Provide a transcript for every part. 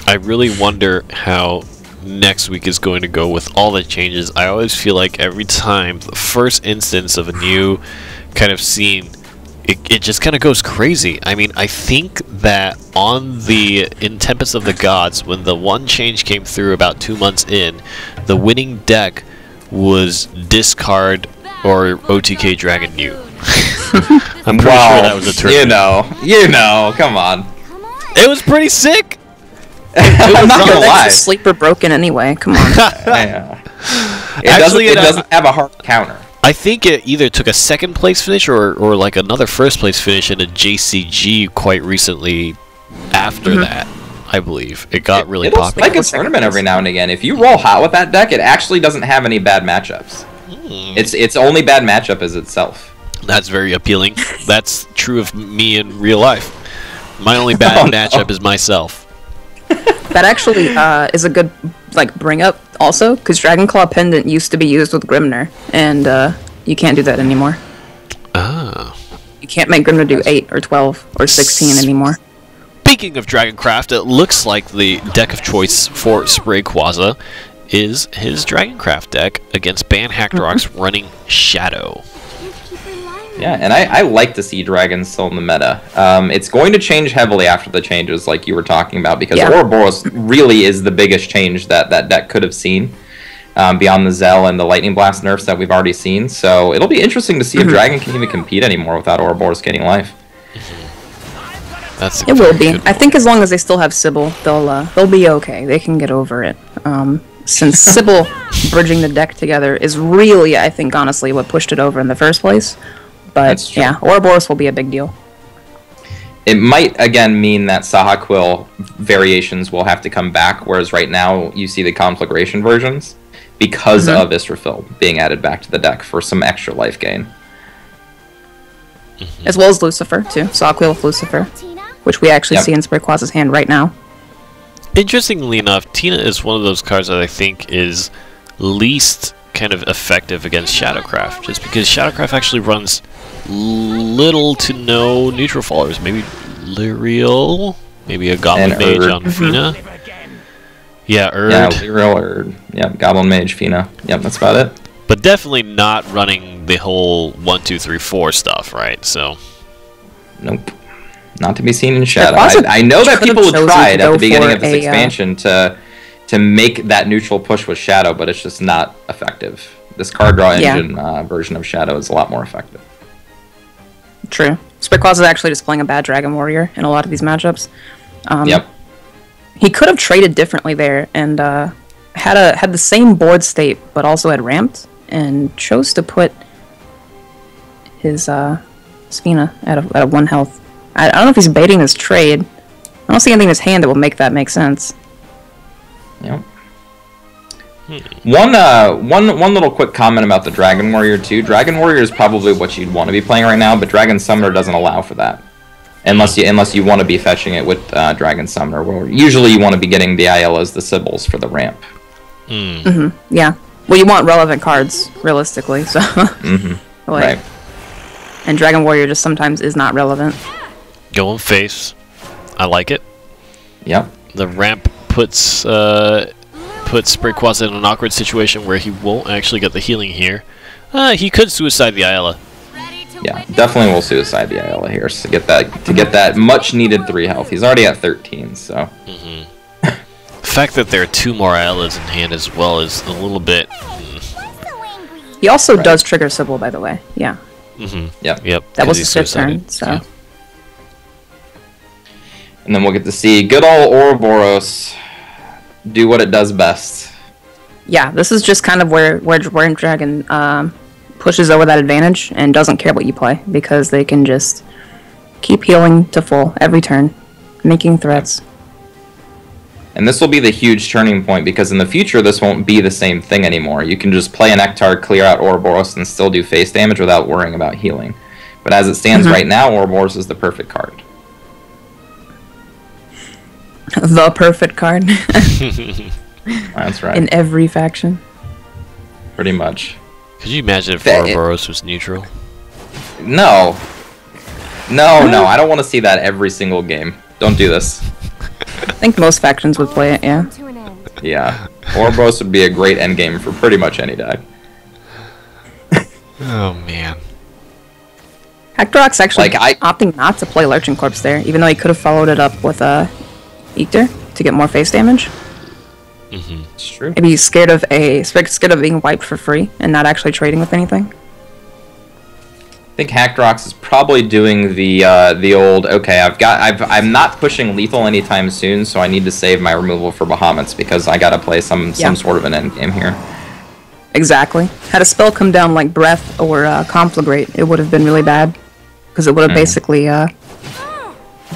I really wonder how next week is going to go with all the changes. I always feel like every time the first instance of a new kind of scene, it just kind of goes crazy. I mean, I think that in Tempest of the Gods, when the one change came through about 2 months in, the winning deck was discard or OTK Dragon New. I'm pretty sure that was a tournament. You know, come on. It was pretty sick. I'm not gonna lie. Sleeper broken anyway. Come on. It doesn't have a hard counter. I think it either took a second place finish or like another first place finish in a JCG quite recently after that. I believe it got really popular. It's like a tournament every now and again. If you roll hot with that deck, it actually doesn't have any bad matchups. Its only bad matchup is itself. That's very appealing. That's true of me in real life. My only bad matchup is myself. That actually is a good bring up also, because Dragonclaw Pendant used to be used with Grimner, and you can't do that anymore. Ah. You can't make Grimner do 8 or 12 or 16 anymore. Speaking of Dragoncraft, it looks like the deck of choice for Sprayquaza is his Dragoncraft deck against BHAN Hacterox running Shadow. Yeah, and I like to see dragons still in the meta. It's going to change heavily after the changes like you were talking about, because Ouroboros really is the biggest change that deck could have seen, beyond the Zell and the Lightning Blast nerfs that we've already seen. So it'll be interesting to see if Dragon can even compete anymore without Ouroboros getting life. It will be. I think as long as they still have Sybil, they'll be okay. They can get over it. Since Sybil bridging the deck together is really, I think, honestly, what pushed it over in the first place. But yeah, Ouroboros will be a big deal. It might, again, mean that Saha Quill variations will have to come back, whereas right now you see the Conflagration versions because of Israfil being added back to the deck for some extra life gain. As well as Lucifer, too. Saha Quill with Lucifer, which we actually see in Sprayquaza's hand right now. Interestingly enough, Tina is one of those cards that I think is least kind of effective against Shadowcraft, just because Shadowcraft actually runs little to no neutral followers. Maybe Lyriel, maybe a Goblin Mage on Fina. Yeah, Erd. Yeah, Lyriel, Erd. Yep, Goblin Mage, Fina. Yep, that's about it. But definitely not running the whole 1, 2, 3, 4 stuff, right? So. Nope. Not to be seen in Shadow. I know that people tried at the beginning of this expansion to make that neutral push with Shadow, but it's just not effective. This card draw engine version of Shadow is a lot more effective. True. Sprayquaza is actually just playing a bad Dragon Warrior in a lot of these matchups. Yep. He could have traded differently there and had the same board state, but also had ramped, and chose to put his Sphina at 1 health. I don't know if he's baiting this trade. I don't see anything in his hand that will make that make sense. Yep. One little quick comment about the Dragon Warrior too. Dragon Warrior is probably what you'd want to be playing right now, but Dragon Summoner doesn't allow for that. Unless you want to be fetching it with Dragon Summoner, where usually you want to be getting the Ayelas, the Sibyls for the ramp. Yeah. Well, you want relevant cards, realistically, so... Right. And Dragon Warrior just sometimes is not relevant. Going face. I like it. Yep. The ramp puts Sprayquaza in an awkward situation where he won't actually get the healing here. He could suicide the Ayala. Yeah, definitely will suicide the Ayala here to get that much needed 3 health. He's already at 13, so. The fact that there are 2 more Ayalas in hand as well is a little bit. He also does trigger Sybil, by the way. Yeah. Yep. That was his 5th turn, so. Yeah. And then we'll get to see good old Ouroboros do what it does best. Yeah, this is just kind of where Dragon pushes over that advantage and doesn't care what you play, because they can just keep healing to full every turn, making threats. And this will be the huge turning point, because in the future this won't be the same thing anymore. You can just play an Ektar, clear out Ouroboros, and still do face damage without worrying about healing. But as it stands right now, Ouroboros is the perfect card. The perfect card. That's right. In every faction. Pretty much. Could you imagine if Ouroboros was neutral? No. No, I don't want to see that every single game. Don't do this. I think most factions would play it, yeah. Yeah. Ouroboros would be a great endgame for pretty much any deck. Oh, man. Hacterox actually Like, opting not to play Lurching Corpse there, even though he could have followed it up with Hector to get more face damage. It's true. Maybe he's scared of being wiped for free and not actually trading with anything. I think Hacterox is probably doing the old, okay, I'm not pushing lethal anytime soon, so I need to save my removal for Bahamut's because I gotta play some sort of an endgame here. Exactly. Had a spell come down like Breath or Conflagrate, it would have been really bad. Because it would have basically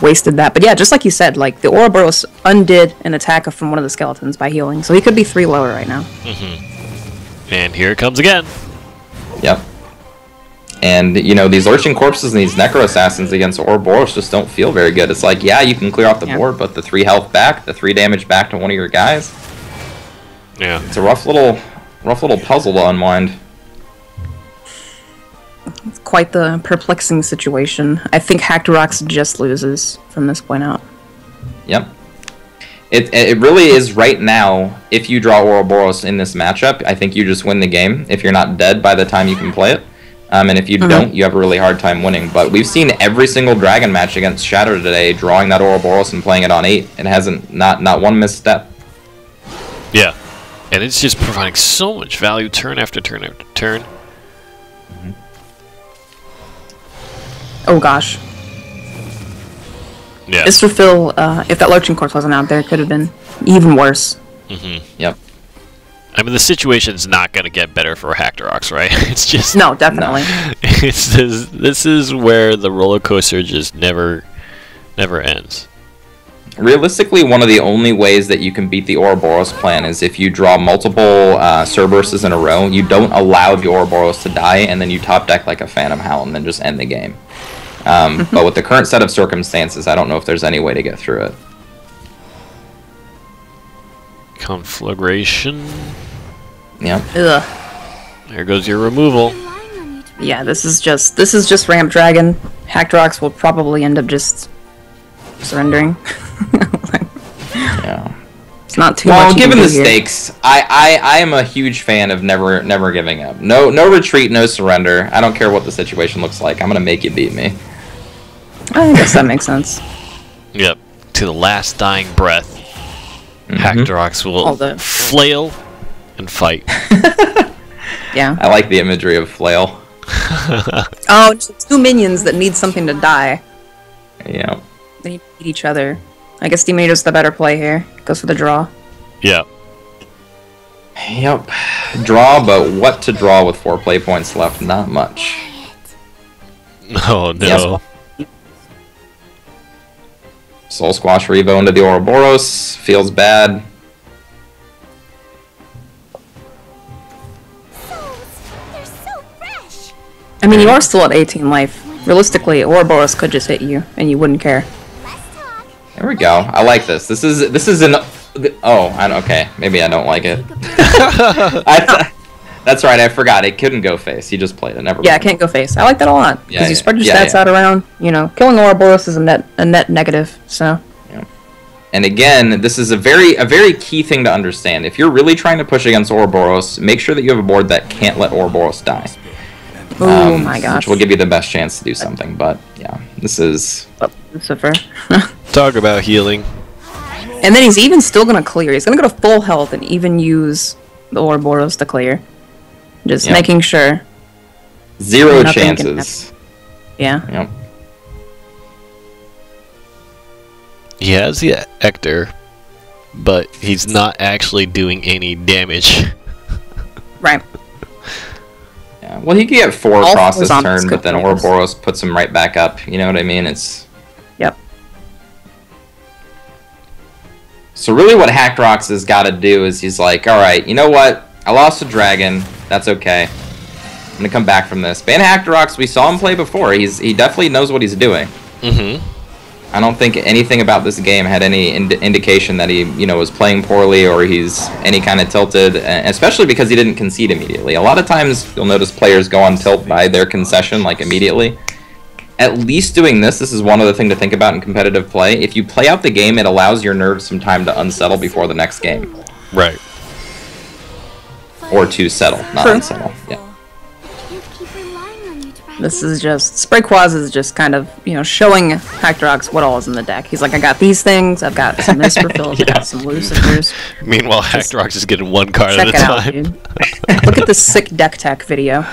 wasted that. But yeah, just like you said, like the Ouroboros undid an attack from one of the skeletons by healing, so he could be 3 lower right now. And here it comes again. Yep. And, you know, these Lurching Corpses and these Necro Assassins against Ouroboros just don't feel very good. It's like, yeah, you can clear off the board, but the 3 health back, the 3 damage back to one of your guys. Yeah. It's a rough little puzzle to unwind. It's quite the perplexing situation. I think Hacterox just loses from this point out. Yep. It really is right now, if you draw Ouroboros in this matchup, I think you just win the game if you're not dead by the time you can play it. And if you don't, you have a really hard time winning. But we've seen every single Dragon match against Shadow today drawing that Ouroboros and playing it on 8. It hasn't, not one misstep. Yeah. And it's just providing so much value turn after turn after turn. Oh gosh. Yeah. Mr. Phil, if that Lurching Corpse wasn't out there, it could have been even worse. Yep. I mean, the situation's not going to get better for Hacterox, right? It's just... No, definitely. This is where the roller coaster just never ends. Realistically, one of the only ways that you can beat the Ouroboros plan is if you draw multiple Cerberus in a row, you don't allow the Ouroboros to die, and then you top deck like a Phantom Howl and then just end the game. But with the current set of circumstances, I don't know if there's any way to get through it. Conflagration. Yep. Ugh. There goes your removal. Yeah, this is just Ramp Dragon. Hacterox will probably end up just surrendering. Yeah. It's not too well, much. Given the here. stakes, I am a huge fan of never giving up. No retreat, no surrender. I don't care what the situation looks like. I'm gonna make you beat me. I guess that makes sense. Yep. To the last dying breath, Hacterox will flail and fight. Yeah. I like the imagery of flail. Oh, just 2 minions that need something to die. Yeah. They need to beat each other. I guess Demeter's the better play here. Goes for the draw. Yeah. Yep. Draw, but what to draw with 4 play points left? Not much. Oh, no. Yes. Soul Squash Revo into the Ouroboros. Feels bad. I mean, you are still at 18 life. Realistically, Ouroboros could just hit you, and you wouldn't care. There we go. I like this. This is an... Oh, okay. Maybe I don't like it. That's right. I forgot. It couldn't go face. He just played it. Never. Yeah, it can't go face. I like that a lot because you spread your stats out around. You know, killing Ouroboros is a net negative. So. Yeah. And again, this is a very key thing to understand. If you're really trying to push against Ouroboros, make sure that you have a board that can't let Ouroboros die. Oh my gosh. Which will give you the best chance to do something. But yeah, this is. Lucifer. Talk about healing. And then he's even still gonna clear. He's gonna go to full health and even use the Ouroboros to clear. Just making sure. 0 chances. Yeah. Yep. He has the Hector, but he's not actually doing any damage. Right. Yeah. Well, he could get 4 across this turn, but then Ouroboros puts him right back up. You know what I mean? It's. Yep. So really what Hacterox has got to do is he's like, alright, you know what? I lost a dragon. That's okay. I'm going to come back from this. Ban Hacterox, we saw him play before. He definitely knows what he's doing. I don't think anything about this game had any indication that he, was playing poorly or he's any kind of tilted, especially because he didn't concede immediately. A lot of times you'll notice players go on tilt by their concession, like immediately. At least doing this is one other thing to think about in competitive play. If you play out the game, it allows your nerves some time to unsettle before the next game. Right. Or to settle, not unsettle. Yeah. This is just... Sprayquaza is just kind of, showing Hacterox what all is in the deck. He's like, I got these things, I've got some Mistfills, I got some Lucifers. Meanwhile, Hacterox is getting one card at a time. Check it out, dude. Look at this sick deck tech video.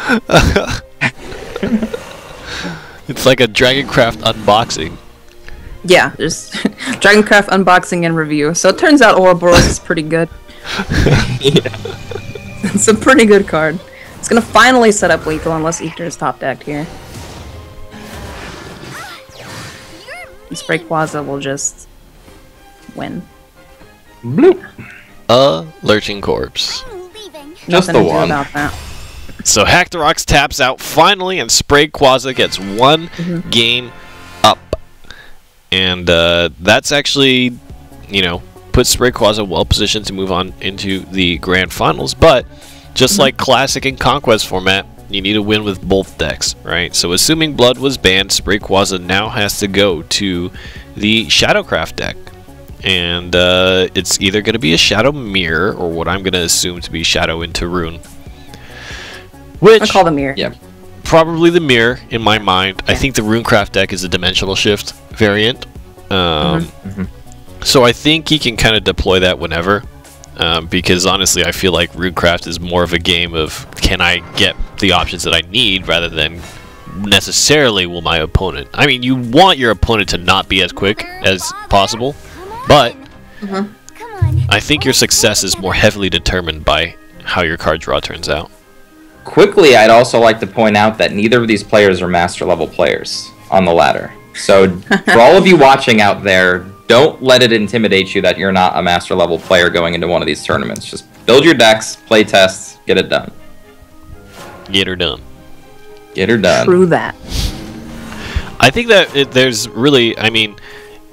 It's like a Dragoncraft unboxing. Yeah, just Dragoncraft unboxing and review. So it turns out Ouroboros is pretty good. It's a pretty good card. It's gonna finally set up lethal unless Ether is top decked here. And Sprayquaza will just win. Bloop. A lurching corpse. Just the one. About that. So Hacterox taps out finally, and Sprayquaza gets one game up. And that's actually, puts Sprayquaza well positioned to move on into the grand finals. But just like Classic and Conquest format, you need to win with both decks, right? So assuming Blood was banned, Sprayquaza now has to go to the Shadowcraft deck. And it's either going to be a Shadow Mirror, or what I'm going to assume to be Shadow into Rune. Which, I call the Mirror. Yeah. Probably the Mirror, in my mind. Yeah. I think the Runecraft deck is a Dimensional Shift variant. So I think he can kind of deploy that whenever. Because honestly, I feel like Runecraft is more of a game of, can I get the options that I need, rather than necessarily will my opponent. I mean, you want your opponent to not be as quick as possible, but I think your success is more heavily determined by how your card draw turns out. Quickly, I'd also like to point out that neither of these players are master level players on the ladder. So for all of you watching out there, don't let it intimidate you that you're not a master level player going into one of these tournaments. Just build your decks, play tests, get it done. Get her done. Get her done. True that. I think that there's really, I mean,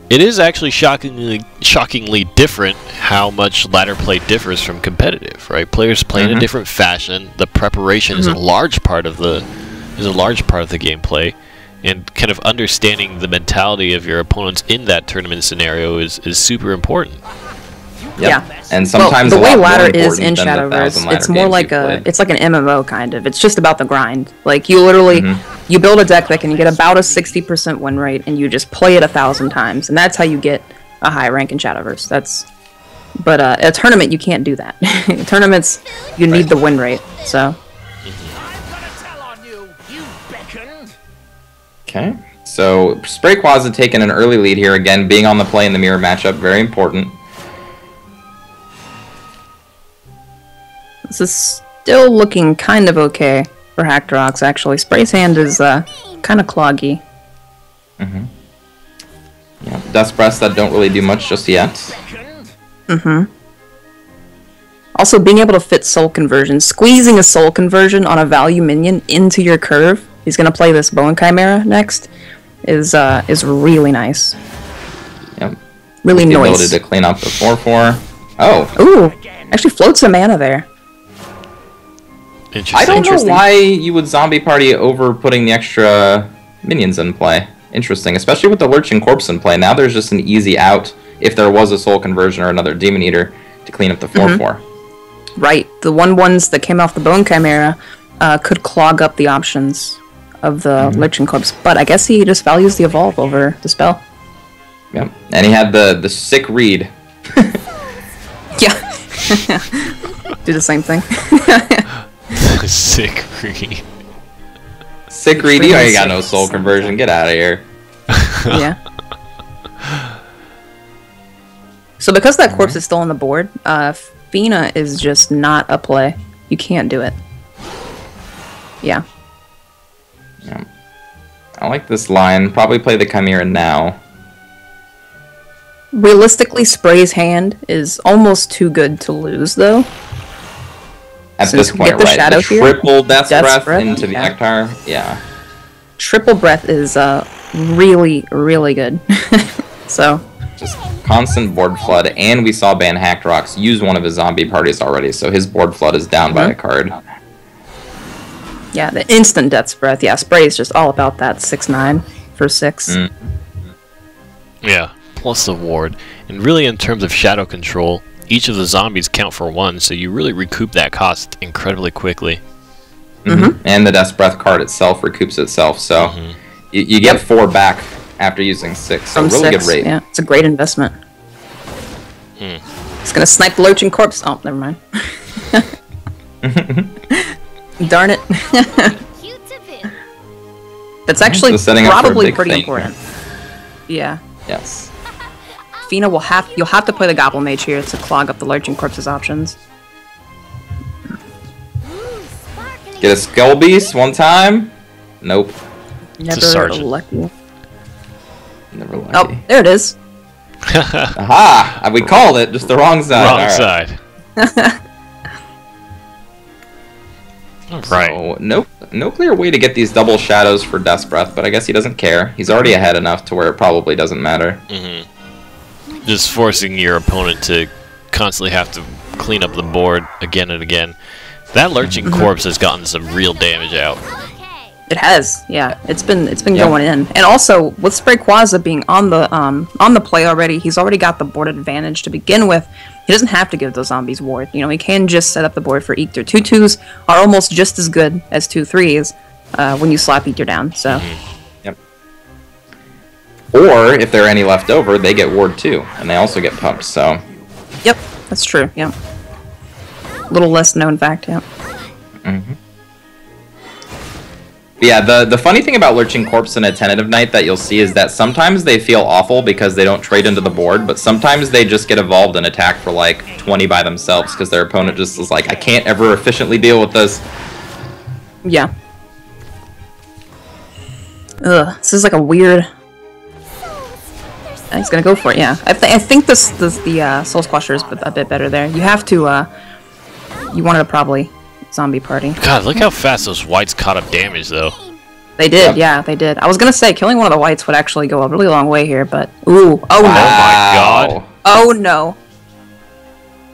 it is actually shockingly different how much ladder play differs from competitive, right? Players play in a different fashion. The preparation is a large part of the gameplay, and kind of understanding the mentality of your opponents in that tournament scenario is super important. Yep. Yeah, and sometimes the way ladder is in Shadowverse, it's more like an MMO kind of. It's just about the grind. Like you literally, you build a deck that can get about a 60% win rate, and you just play it 1,000 times, and that's how you get a high rank in Shadowverse. But a tournament you can't do that. Tournaments you need the win rate. So. Okay, so Sprayquaza taking an early lead here again, being on the play in the mirror matchup, very important. This is still looking kind of okay for Hacterox, actually. Spray's hand is kind of cloggy. Yeah, Dust Breaths that don't really do much just yet. Also, being able to fit Soul Conversion. Squeezing a Soul Conversion on a value minion into your curve, he's going to play this Bone Chimera next, is really nice. Yep. Really nice. The ability to clean up the 4/4. Oh. Ooh, actually floats some mana there. I don't know why you would zombie party over putting the extra minions in play. Interesting, especially with the Lurching Corpse in play. Now there's just an easy out if there was a Soul Conversion or another Demon Eater to clean up the 4/4. Right, the 1/1s that came off the Bone Chimera could clog up the options of the Lurching Corpse, but I guess he just values the Evolve over the spell. Yep, and he had the sick read. Yeah. Do the same thing. Sick read. Sick read? You ain't got no Soul Conversion. Get out of here. Yeah. So because that corpse is still on the board, Fina is just not a play. You can't do it. Yeah. Yeah. I like this line. Probably play the Chimera now. Realistically, Spray's hand is almost too good to lose, though. At this point, right? The triple Death Breath into the Hectar. Yeah. Triple Breath is really, really good. So just constant board flood, and we saw Ban Hacterox use one of his zombie parties already, so his board flood is down by a card. Yeah, the instant Death's Breath. Yeah, Spray is just all about that 6/9 for 6. Yeah, plus the ward. And really in terms of shadow control, each of the zombies count for 1, so you really recoup that cost incredibly quickly. And the Death's Breath card itself recoups itself, so you get 4 back after using 6, so From really 6, good rate. yeah, it's a great investment. It's gonna snipe the Lurching Corpse. Oh, never mind. Darn it. That's actually probably pretty important. Yeah. Yes. Fina you'll have to play the Goblin Mage here to clog up the Lurching Corpse's options. Get a Skull Beast one time. Nope. Never lucky. Never lucky. Oh, there it is. Aha! We called it, just the wrong side. Wrong side. Right. So, no clear way to get these double shadows for Death's Breath, but I guess he doesn't care. He's already ahead enough to where it probably doesn't matter. Just forcing your opponent to constantly have to clean up the board again and again. That Lurching Corpse has gotten some real damage out. It has, yeah. It's been going in, and also with Sprayquaza being on the play already, he's already got the board advantage to begin with. He doesn't have to give those zombies ward. You know, he can just set up the board for Eater. 2/2s are almost just as good as 2/3s when you slap Eater down. So. Yep. Or if there are any left over, they get ward too, and they also get pumped. So. Yep, that's true. Yep. Little less known fact. Yep. Yeah, the funny thing about Lurching Corpse in a tentative night that you'll see is that sometimes they feel awful because they don't trade into the board, but sometimes they just get evolved and attack for like 20 by themselves because their opponent just is like, I can't ever efficiently deal with this. Yeah. Ugh, this is like a weird... He's gonna go for it, yeah. I think the Soul Squasher is a bit better there. You have to, you wanted to probably... Zombie party. God, look how fast those whites caught up damage, though. They did, yeah, they did. I was gonna say, killing one of the whites would actually go a really long way here, but... Ooh, oh no. Oh my god. Oh no.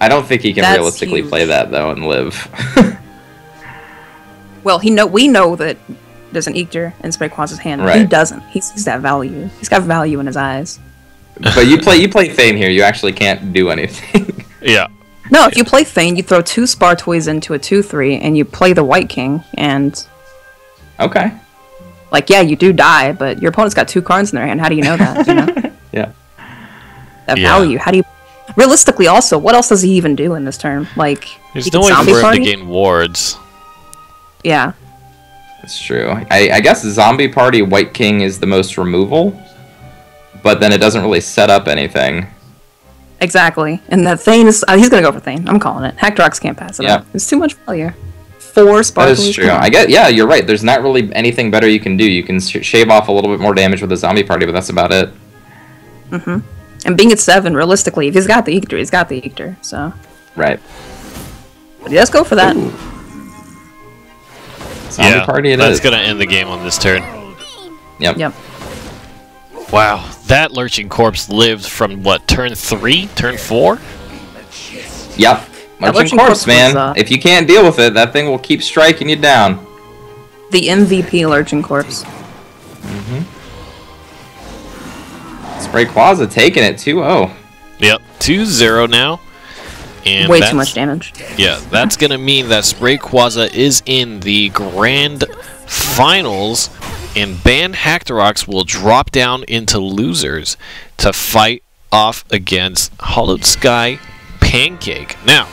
I don't think he can realistically play that, though, and live. Well, we know that there's an Eater in Sprayquaza's hand. Right. He doesn't. He sees that value. He's got value in his eyes. But you play Thane here, you actually can't do anything. Yeah. No, if you play Thane, you throw 2 Spartoys into a 2/3, and you play the White King, and... Okay. Like, yeah, you do die, but your opponent's got 2 cards in their hand. How do you know that, you know? Yeah. That value, how do you... Realistically, also, what else does he even do in this turn? Like, there's no way for him to gain wards. Yeah. That's true. I guess Zombie Party White King is the most removal, but then it doesn't really set up anything. Exactly. And that Thane is... he's gonna go for Thane. I'm calling it. Hacterox can't pass it up. It's too much value. 4 sparkles. That is true. Yeah, you're right. There's not really anything better you can do. You can shave off a little bit more damage with a zombie party, but that's about it. And being at 7, realistically, if he's got the Eater, he's got the Eater, so... Right. But let's go for that. Ooh. Zombie party it is. That's gonna end the game on this turn. Yep. Wow, that Lurching Corpse lived from, what, turn 3? Turn 4? Yep. Lurching Corpse, man. If you can't deal with it, that thing will keep striking you down. The MVP Lurching Corpse. Sprayquaza taking it 2-0. Yep, 2-0 now. And way too much damage. Yeah, that's going to mean that Sprayquaza is in the Grand Finals, and Ban Hacterox will drop down into losers to fight off against Hollowed Sky Pancake. Now,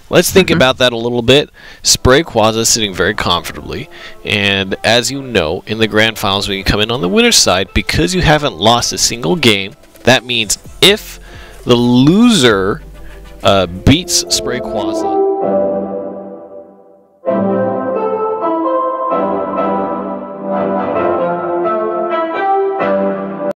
let's think about that a little bit. Sprayquaza sitting very comfortably, and as you know, in the Grand Finals, when you come in on the winner's side, because you haven't lost a single game, that means if the loser beats Sprayquaza